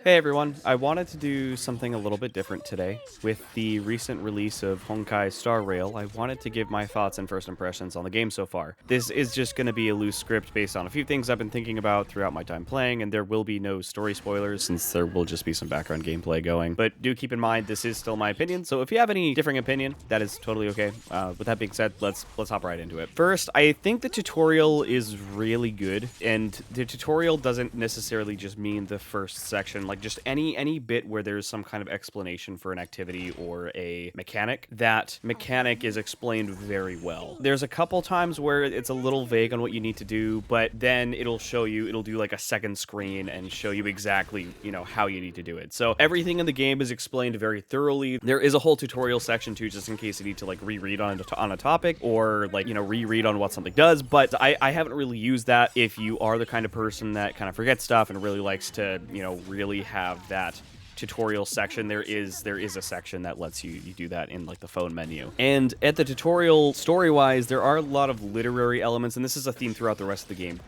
Hey everyone, I wanted to do something a little bit different today. With the recent release of Honkai Star Rail, I wanted to give my thoughts and first impressions on the game so far. This is just going to be a loose script based on a few things I've been thinking about throughout my time playing, and there will be no story spoilers since there will just be some background gameplay going. But do keep in mind, this is still my opinion, so if you have any differing opinion, that is totally okay. With that being said, let's hop right into it. First, I think the tutorial is really good, and the tutorial doesn't necessarily just mean the first section. Like just any bit where there's some kind of explanation for an activity or a mechanic, that mechanic is explained very well. There's a couple times where it's a little vague on what you need to do, but then it'll do like a second screen and show you exactly, how you need to do it. So everything in the game is explained very thoroughly. There is a whole tutorial section too, just in case you need to like reread on a topic or like, reread on what something does, but I haven't really used that. If you are the kind of person that kind of forgets stuff and really likes to, really have that tutorial section, there is a section that lets you do that in like the phone menu. And at the tutorial, story-wise, there are a lot of literary elements, and this is a theme throughout the rest of the game,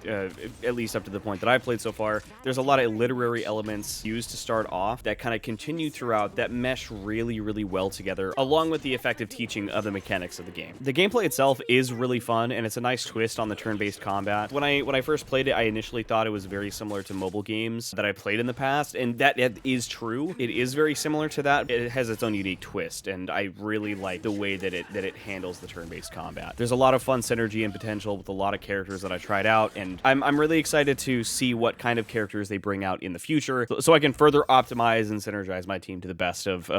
at least up to the point that I've played so far. There's a lot of literary elements used to start off that kind of continue throughout, that mesh really, really well together, along with the effective teaching of the mechanics of the game. The gameplay itself is really fun, and it's a nice twist on the turn-based combat. When I first played it, I initially thought it was very similar to mobile games that I played in the past, and that is true. It is very similar to that. It has its own unique twist, and I really like the way that it handles the turn-based combat. There's a lot of fun synergy and potential with a lot of characters that I tried out, and I'm really excited to see what kind of characters they bring out in the future, so I can further optimize and synergize my team to the best of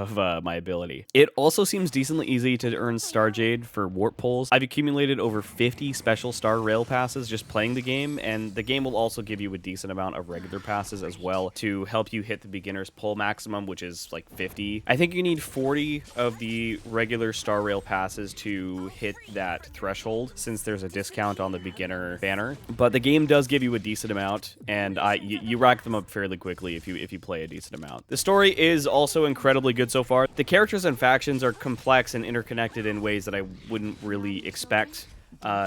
my ability. It also seems decently easy to earn Star Jade for warp poles. I've accumulated over 50 special Star Rail passes just playing the game, and the game will also give you a decent amount of regular passes as well to help you hit the beginner's pole maximum, which is like 50. I think you need 40 of the regular Star Rail passes to hit that threshold, since there's a discount on the beginner banner. But the game does give you a decent amount, and you rack them up fairly quickly if you play a decent amount. The story is also incredibly good so far. The characters and factions are complex and interconnected in ways that I wouldn't really expect.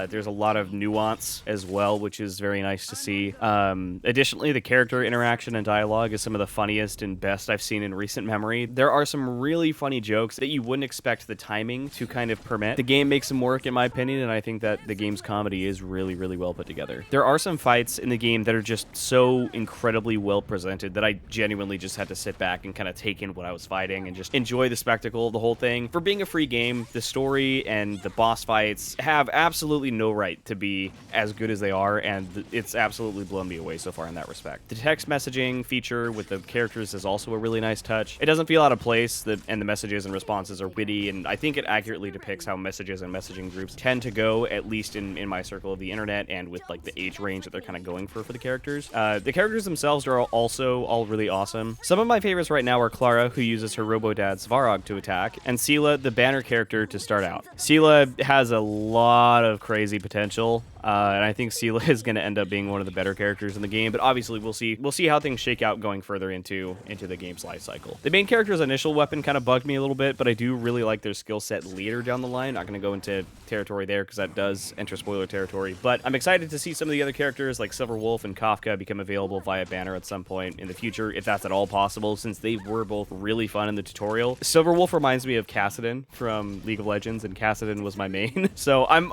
There's a lot of nuance as well, which is very nice to see. Additionally, the character interaction and dialogue is some of the funniest and best I've seen in recent memory. There are some really funny jokes that you wouldn't expect the timing to kind of permit. The game makes some work, in my opinion, and I think that the game's comedy is really, really well put together. There are some fights in the game that are just so incredibly well presented that I genuinely just had to sit back and kind of take in what I was fighting and just enjoy the spectacle of the whole thing. For being a free game, the story and the boss fights have absolutely no right to be as good as they are, and it's absolutely blown me away so far in that respect. The text messaging feature with the characters is also a really nice touch. It doesn't feel out of place, and the messages and responses are witty, and I think it accurately depicts how messages and messaging groups tend to go, at least in my circle of the internet, and with like the age range that they're kind of going for the characters. The characters themselves are also all really awesome. Some of my favorites right now are Clara, who uses her robo-dad Svarog to attack, and Sela, the banner character, to start out. Sela has a lot of crazy potential, and I think Sela is going to end up being one of the better characters in the game, but obviously we'll see how things shake out going further into the game's life cycle. The main character's initial weapon kind of bugged me a little bit, but I do really like their skill set later down the line. Not going to go into territory there because that does enter spoiler territory, but I'm excited to see some of the other characters like Silverwolf and Kafka become available via banner at some point in the future, if that's at all possible, since they were both really fun in the tutorial. Silverwolf reminds me of Kassadin from League of Legends, and Kassadin was my main, so I'm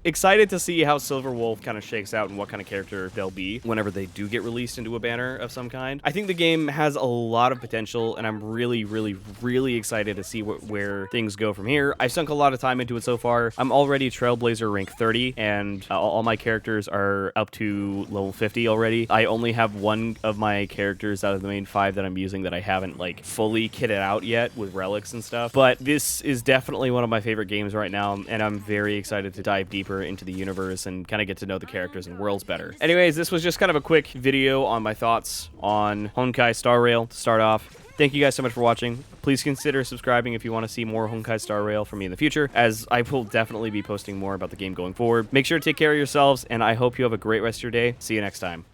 excited to see how Silverwolf kind of shakes out and what kind of character they'll be whenever they do get released into a banner of some kind. I think the game has a lot of potential, and I'm really, really, really excited to see where things go from here. I've sunk a lot of time into it so far. I'm already Trailblazer rank 30, and all my characters are up to level 50 already. I only have one of my characters out of the main 5 that I'm using that I haven't like fully kitted out yet with relics and stuff, but this is definitely one of my favorite games right now, and I'm very excited to dive deeper into the universe and kind of get to know the characters and worlds better. Anyways, this was just kind of a quick video on my thoughts on Honkai Star Rail to start off. Thank you guys so much for watching. Please consider subscribing if you want to see more Honkai Star Rail from me in the future, as I will definitely be posting more about the game going forward. Make sure to take care of yourselves, and I hope you have a great rest of your day. See you next time.